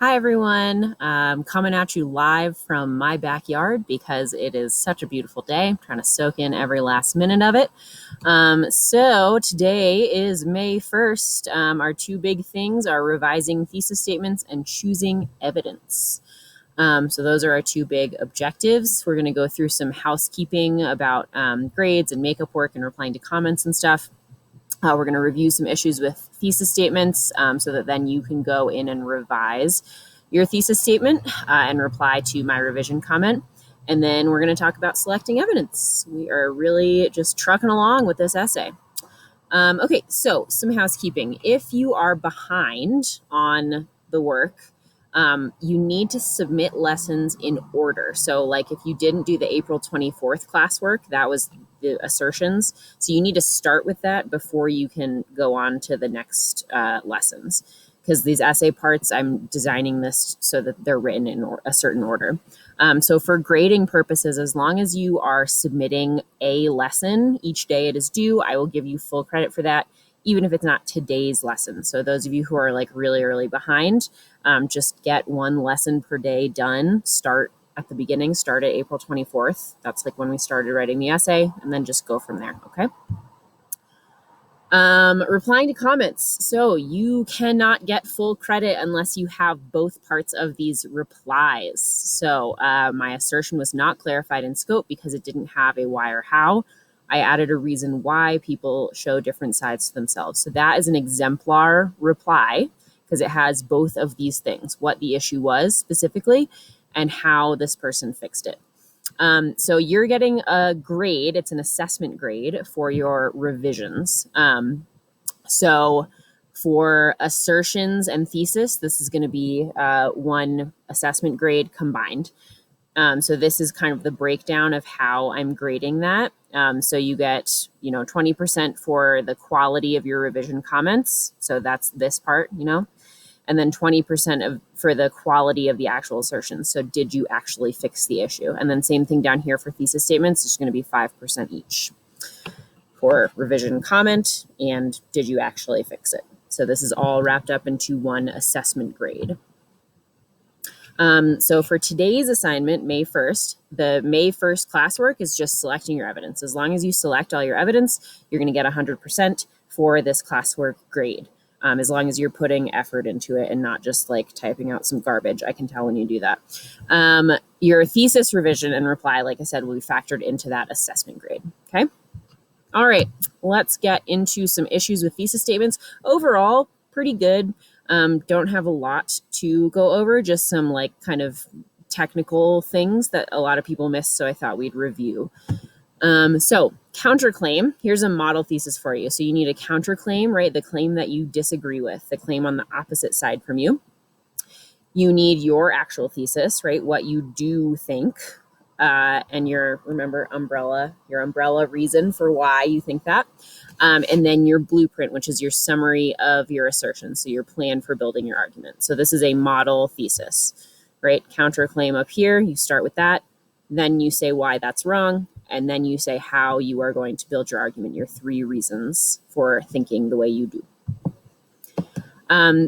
Hi, everyone. I'm coming at you live from my backyard because it is such a beautiful day. I'm trying to soak in every last minute of it. So today is May 1st. Our two big things are revising thesis statements and choosing evidence. So those are our two big objectives. We're going to go through some housekeeping about grades and makeup work and replying to comments and stuff. We're going to review some issues with thesis statements so that then you can go in and revise your thesis statement and reply to my revision comment. And then we're going to talk about selecting evidence. We are really just trucking along with this essay. Okay, so some housekeeping. If you are behind on the work, you need to submit lessons in order. So like if you didn't do the April 24th classwork, that was the assertions. So you need to start with that before you can go on to the next lessons. Because these essay parts, I'm designing this so that they're written in a certain order. So for grading purposes, as long as you are submitting a lesson each day it is due, I will give you full credit for that, even if it's not today's lesson. So those of you who are like really early behind, just get one lesson per day done. Start at the beginning, start at April 24th. That's like when we started writing the essay, and then just go from there, okay? Replying to comments. So you cannot get full credit unless you have both parts of these replies. So my assertion was not clarified in scope because it didn't have a why or how. I added a reason why people show different sides to themselves. So that is an exemplar reply because it has both of these things, what the issue was specifically and how this person fixed it. So you're getting a grade, it's an assessment grade for your revisions. So for assertions and thesis, this is going to be one assessment grade combined. So this is kind of the breakdown of how I'm grading that. So you get, 20% for the quality of your revision comments. So that's this part, and then 20% for the quality of the actual assertions. So did you actually fix the issue? And then same thing down here for thesis statements, it's going to be 5% each for revision comment and did you actually fix it? So this is all wrapped up into one assessment grade. So for today's assignment, May 1st, the May 1st classwork is just selecting your evidence. As long as you select all your evidence, you're going to get 100% for this classwork grade. As long as you're putting effort into it and not just like typing out some garbage. I can tell when you do that. Your thesis revision and reply, like I said, will be factored into that assessment grade, okay? All right, let's get into some issues with thesis statements. Overall, pretty good. Don't have a lot to go over, just some like kind of technical things that a lot of people miss, so I thought we'd review. So counterclaim, here's a model thesis for you. So you need a counterclaim, right? The claim that you disagree with, the claim on the opposite side from you. You need your actual thesis, right? What you do think, and your umbrella reason for why you think that. And then your blueprint, which is your summary of your assertions. So your plan for building your argument. So this is a model thesis, right? Counterclaim up here, you start with that. Then you say why that's wrong. And then you say how you are going to build your argument, your 3 reasons for thinking the way you do.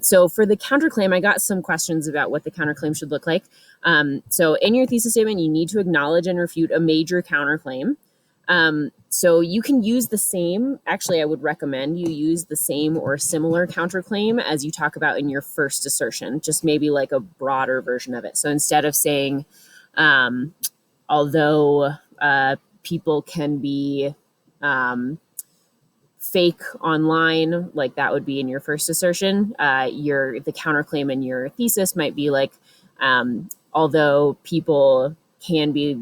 So for the counterclaim, I got some questions about what the counterclaim should look like. So in your thesis statement, you need to acknowledge and refute a major counterclaim. So you can use the same, actually, I would recommend you use the same or similar counterclaim as you talk about in your first assertion, just maybe like a broader version of it. So instead of saying, although people can be fake online, like that would be in your first assertion, the counterclaim in your thesis might be like, although people can be,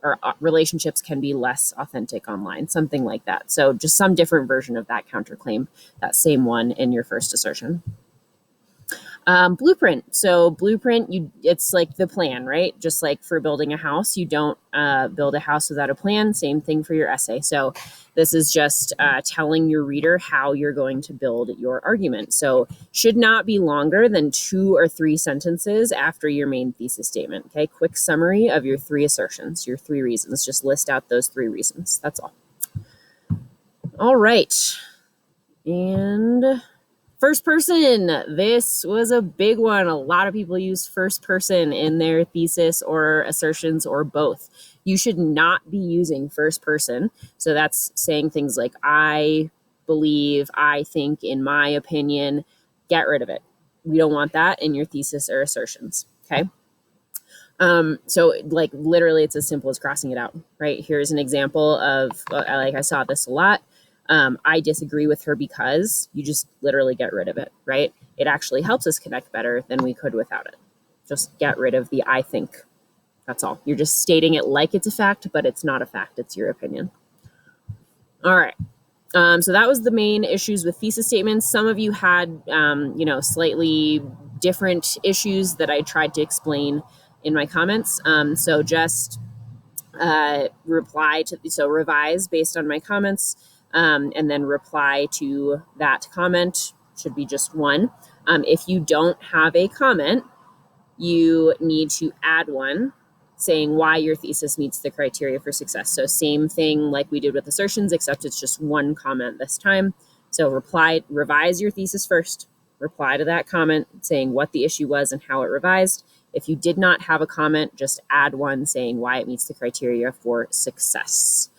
or relationships can be less authentic online, something like that. So just some different version of that counterclaim, that same one in your first assertion. Blueprint. So blueprint, it's like the plan, right? Just like for building a house, you don't build a house without a plan. Same thing for your essay. So this is just telling your reader how you're going to build your argument. So should not be longer than 2 or 3 sentences after your main thesis statement. Okay, quick summary of your 3 assertions, your 3 reasons. Just list out those 3 reasons. That's all. All right. And First person. This was a big one. A lot of people use first person in their thesis or assertions or both. You should not be using first person. So that's saying things like I believe, I think, in my opinion. Get rid of it. We don't want that in your thesis or assertions. Okay. So like literally it's as simple as crossing it out, right? Here's an example of like I saw this a lot. I disagree with her because you just literally get rid of it, right? It actually helps us connect better than we could without it. Just get rid of the I think. That's all. You're just stating it like it's a fact, but it's not a fact. It's your opinion. All right. So that was the main issues with thesis statements. Some of you had, slightly different issues that I tried to explain in my comments. So just revise based on my comments, and then reply to that comment. Should be just one. If you don't have a comment, you need to add one saying why your thesis meets the criteria for success. So same thing like we did with assertions, except it's just one comment this time. So revise your thesis first, reply to that comment saying what the issue was and how it revised. If you did not have a comment, just add one saying why it meets the criteria for success.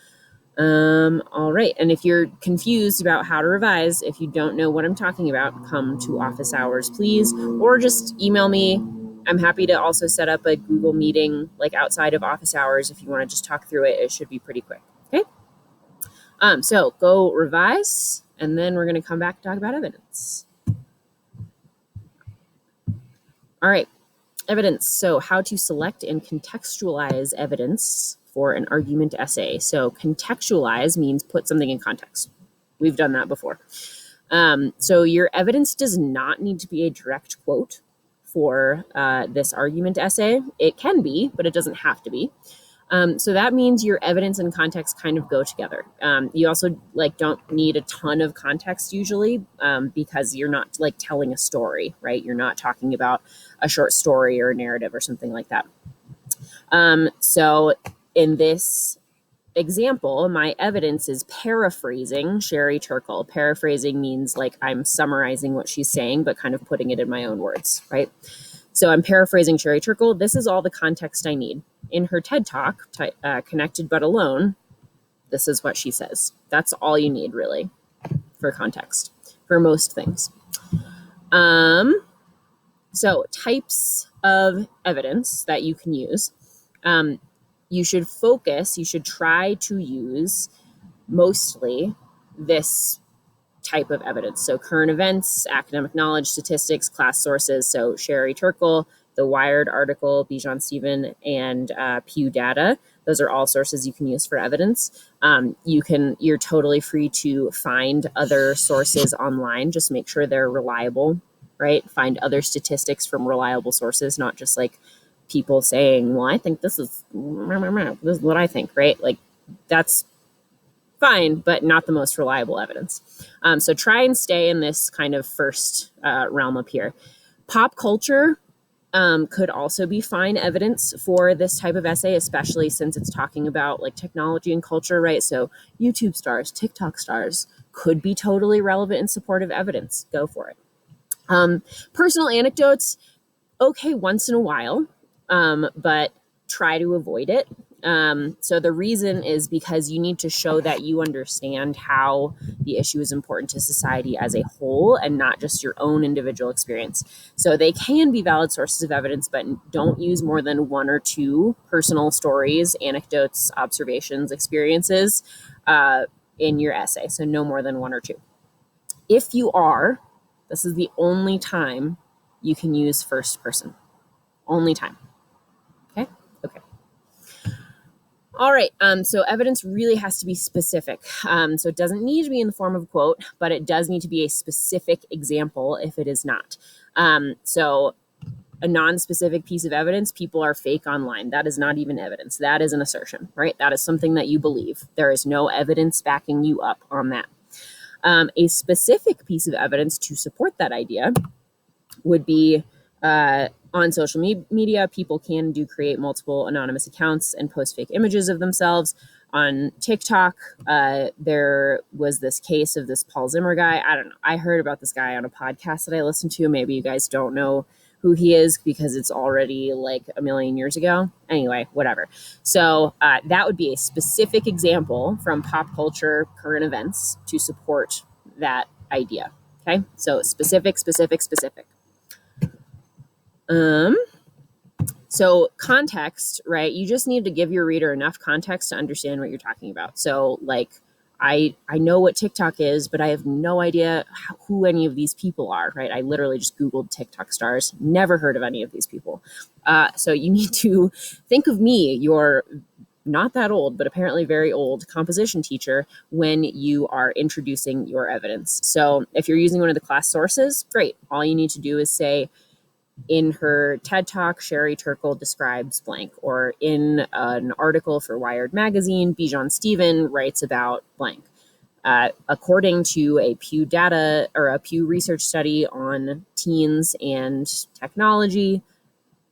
All right. And if you're confused about how to revise, if you don't know what I'm talking about, come to office hours, please, or just email me. I'm happy to also set up a Google meeting like outside of office hours. If you want to just talk through it, it should be pretty quick. Okay. So go revise, and then we're going to come back and talk about evidence. All right. Evidence. So how to select and contextualize evidence for an argument essay. So contextualize means put something in context. We've done that before. So your evidence does not need to be a direct quote for this argument essay. It can be, but it doesn't have to be. So that means your evidence and context kind of go together. You also don't need a ton of context usually, because you're not telling a story, right? You're not talking about a short story or a narrative or something like that. So in this example, my evidence is paraphrasing Sherry Turkle. Paraphrasing means I'm summarizing what she's saying, but kind of putting it in my own words, right? So I'm paraphrasing Sherry Turkle. This is all the context I need. In her TED Talk, Connected But Alone, this is what she says. That's all you need, really, for context, for most things. So types of evidence that you can use. You should try to use mostly this type of evidence. So current events, academic knowledge, statistics, class sources. So Sherry Turkle, the Wired article, Bijan Stephen, and Pew data. Those are all sources you can use for evidence. You're totally free to find other sources online. Just make sure they're reliable, right? Find other statistics from reliable sources, not just people saying, well, I think this is what I think, right? That's fine, but not the most reliable evidence. So try and stay in this kind of first realm up here. Pop culture could also be fine evidence for this type of essay, especially since it's talking about technology and culture, right? So YouTube stars, TikTok stars could be totally relevant and supportive evidence. Go for it. Personal anecdotes, okay, once in a while, but try to avoid it. So the reason is because you need to show that you understand how the issue is important to society as a whole and not just your own individual experience. So they can be valid sources of evidence, but don't use more than one or two personal stories, anecdotes, observations, experiences in your essay. So no more than one or two. If you are, this is the only time you can use first person. Only time. Okay. All right. So evidence really has to be specific. So it doesn't need to be in the form of a quote, but it does need to be a specific example if it is not. So a non-specific piece of evidence, people are fake online. That is not even evidence. That is an assertion, right? That is something that you believe. There is no evidence backing you up on that. A specific piece of evidence to support that idea would be on social media, people can create multiple anonymous accounts and post fake images of themselves. On TikTok, there was this case of this Paul Zimmer guy. I don't know. I heard about this guy on a podcast that I listened to. Maybe you guys don't know who he is because it's already like a million years ago. Anyway, whatever. So that would be a specific example from pop culture current events to support that idea. Okay, so specific. So context, right? You just need to give your reader enough context to understand what you're talking about. So like, I know what TikTok is, but I have no idea who any of these people are, right? I literally just Googled TikTok stars, never heard of any of these people. So you need to think of me, your not that old, but apparently very old composition teacher when you are introducing your evidence. So if you're using one of the class sources, great. All you need to do is say, in her TED Talk, Sherry Turkle describes blank, or in an article for Wired Magazine, Bijan Stephen writes about blank. According to a Pew data or a Pew research study on teens and technology,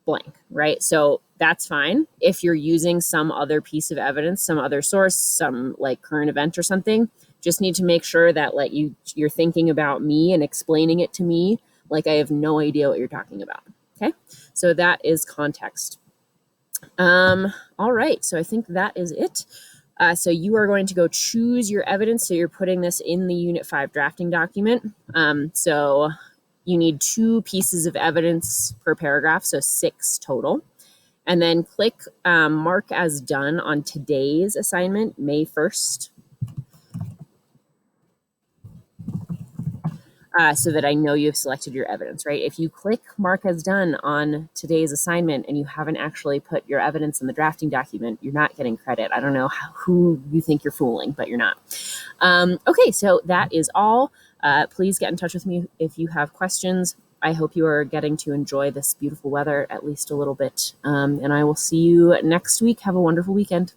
blank, right? So that's fine. If you're using some other piece of evidence, some other source, some like current event or something, just need to make sure that like you're thinking about me and explaining it to me like I have no idea what you're talking about. Okay, so that is context. All right, so I think that is it. So you are going to go choose your evidence. So you're putting this in the Unit 5 drafting document. So you need 2 pieces of evidence per paragraph, so 6 total. And then click mark as done on today's assignment, May 1st. So that I know you've selected your evidence, right? If you click mark as done on today's assignment and you haven't actually put your evidence in the drafting document, you're not getting credit. I don't know who you think you're fooling, but you're not. Okay, so that is all. Please get in touch with me if you have questions. I hope you are getting to enjoy this beautiful weather at least a little bit. And I will see you next week. Have a wonderful weekend.